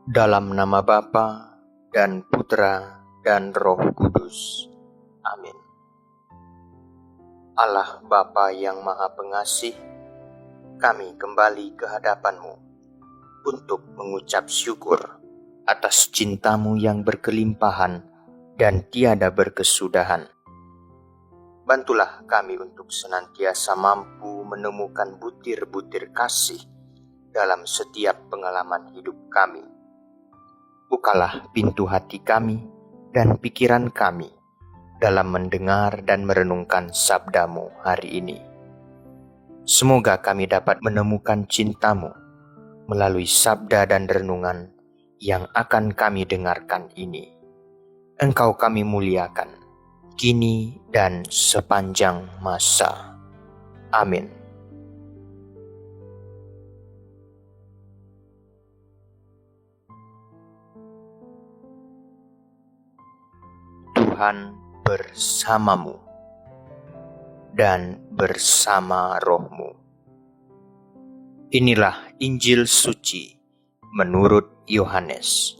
Dalam nama Bapa dan Putra dan Roh Kudus. Amin. Allah Bapa yang Maha Pengasih, kami kembali ke hadapan-Mu untuk mengucap syukur atas cinta-Mu yang berkelimpahan dan tiada berkesudahan. Bantulah kami untuk senantiasa mampu menemukan butir-butir kasih dalam setiap pengalaman hidup kami. Bukalah pintu hati kami dan pikiran kami dalam mendengar dan merenungkan sabda-Mu hari ini. Semoga kami dapat menemukan cinta-Mu melalui sabda dan renungan yang akan kami dengarkan ini. Engkau kami muliakan, kini dan sepanjang masa. Amin. Tuhan bersamamu dan bersama rohmu. Inilah Injil suci menurut Yohanes.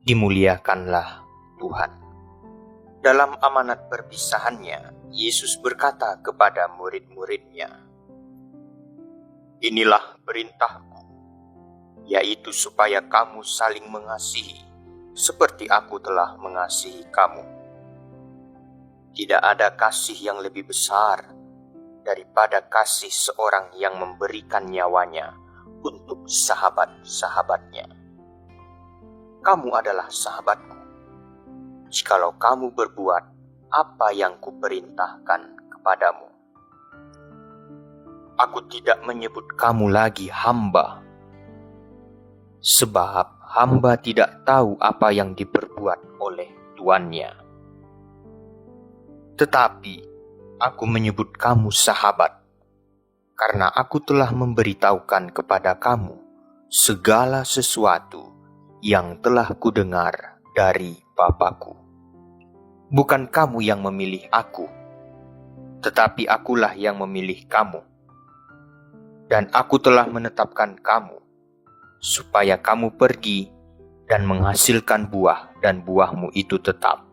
Dimuliakanlah Tuhan. Dalam amanat perpisahannya, Yesus berkata kepada murid-muridnya, "Inilah perintahku, yaitu supaya kamu saling mengasihi, seperti aku telah mengasihi kamu. Tidak ada kasih yang lebih besar daripada kasih seorang yang memberikan nyawanya untuk sahabat-sahabatnya. Kamu adalah sahabatku, jikalau kamu berbuat apa yang kuperintahkan kepadamu. Aku tidak menyebut kamu lagi hamba, sebab hamba tidak tahu apa yang diperbuat oleh tuannya. Tetapi aku menyebut kamu sahabat, karena aku telah memberitahukan kepada kamu segala sesuatu yang telah kudengar dari Bapa-Ku. Bukan kamu yang memilih aku, tetapi akulah yang memilih kamu. Dan aku telah menetapkan kamu, supaya kamu pergi dan menghasilkan buah, dan buahmu itu tetap.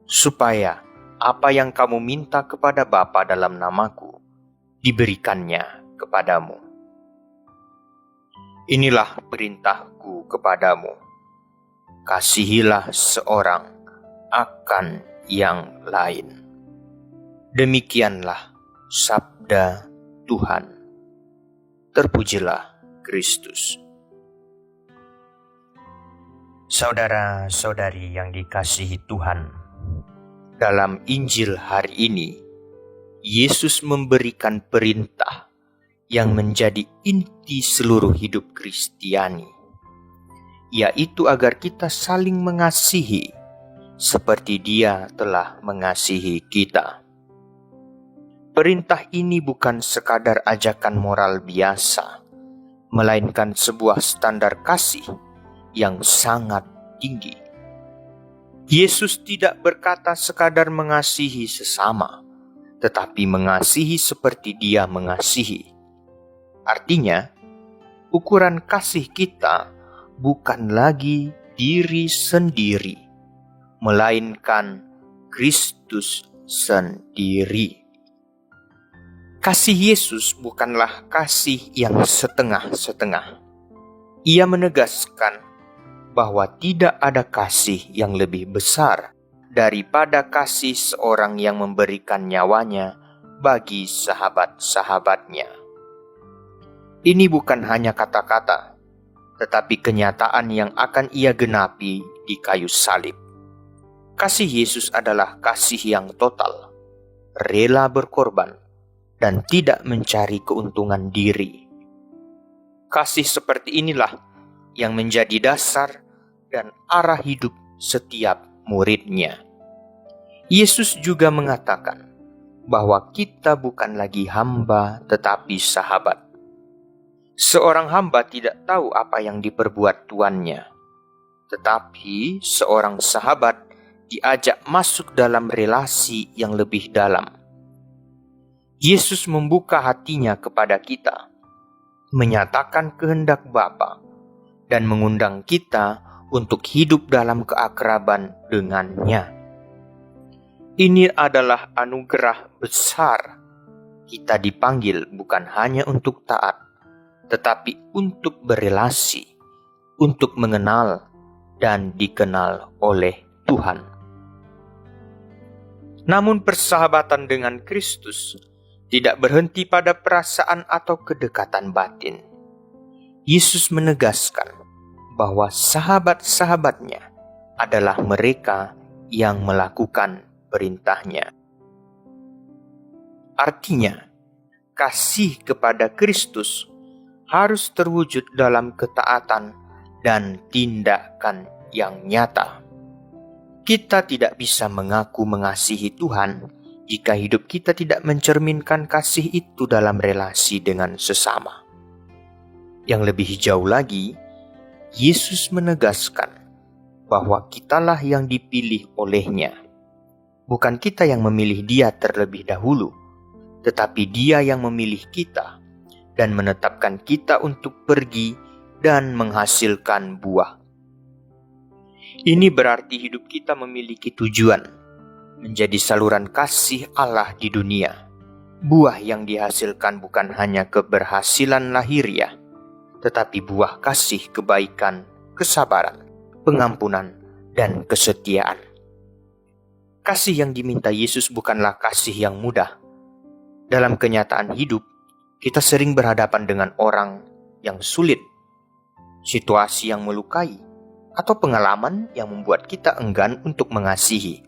Supaya apa yang kamu minta kepada Bapa dalam namaku, diberikannya kepadamu. Inilah perintahku kepadamu, kasihilah seorang akan yang lain." Demikianlah sabda Tuhan. Terpujilah Kristus. Saudara-saudari yang dikasihi Tuhan, dalam Injil hari ini, Yesus memberikan perintah yang menjadi inti seluruh hidup Kristiani, yaitu agar kita saling mengasihi seperti Dia telah mengasihi kita. Perintah ini bukan sekadar ajakan moral biasa, melainkan sebuah standar kasih yang sangat tinggi. Yesus tidak berkata sekadar mengasihi sesama, tetapi mengasihi seperti Dia mengasihi. Artinya, ukuran kasih kita bukan lagi diri sendiri, melainkan Kristus sendiri. Kasih Yesus bukanlah kasih yang setengah-setengah. Ia menegaskan bahwa tidak ada kasih yang lebih besar daripada kasih seorang yang memberikan nyawanya bagi sahabat-sahabatnya. Ini bukan hanya kata-kata, tetapi kenyataan yang akan Ia genapi di kayu salib. Kasih Yesus adalah kasih yang total, rela berkorban, dan tidak mencari keuntungan diri. Kasih seperti inilah yang menjadi dasar dan arah hidup setiap muridnya. Yesus juga mengatakan bahwa kita bukan lagi hamba tetapi sahabat. Seorang hamba tidak tahu apa yang diperbuat tuannya, tetapi seorang sahabat diajak masuk dalam relasi yang lebih dalam. Yesus membuka hatinya kepada kita, menyatakan kehendak Bapa, dan mengundang kita untuk hidup dalam keakraban dengannya. Ini adalah anugerah besar. Kita dipanggil bukan hanya untuk taat, tetapi untuk berelasi, untuk mengenal dan dikenal oleh Tuhan. Namun persahabatan dengan Kristus tidak berhenti pada perasaan atau kedekatan batin. Yesus menegaskan bahwa sahabat-sahabatnya adalah mereka yang melakukan perintahnya. Artinya, kasih kepada Kristus harus terwujud dalam ketaatan dan tindakan yang nyata. Kita tidak bisa mengaku mengasihi Tuhan jika hidup kita tidak mencerminkan kasih itu dalam relasi dengan sesama. Yang lebih jauh lagi, Yesus menegaskan bahwa kitalah yang dipilih oleh-Nya. Bukan kita yang memilih Dia terlebih dahulu, tetapi Dia yang memilih kita dan menetapkan kita untuk pergi dan menghasilkan buah. Ini berarti hidup kita memiliki tujuan, menjadi saluran kasih Allah di dunia. Buah yang dihasilkan bukan hanya keberhasilan lahiriah, tetapi buah kasih, kebaikan, kesabaran, pengampunan, dan kesetiaan. Kasih yang diminta Yesus bukanlah kasih yang mudah. Dalam kenyataan hidup, kita sering berhadapan dengan orang yang sulit, situasi yang melukai, atau pengalaman yang membuat kita enggan untuk mengasihi.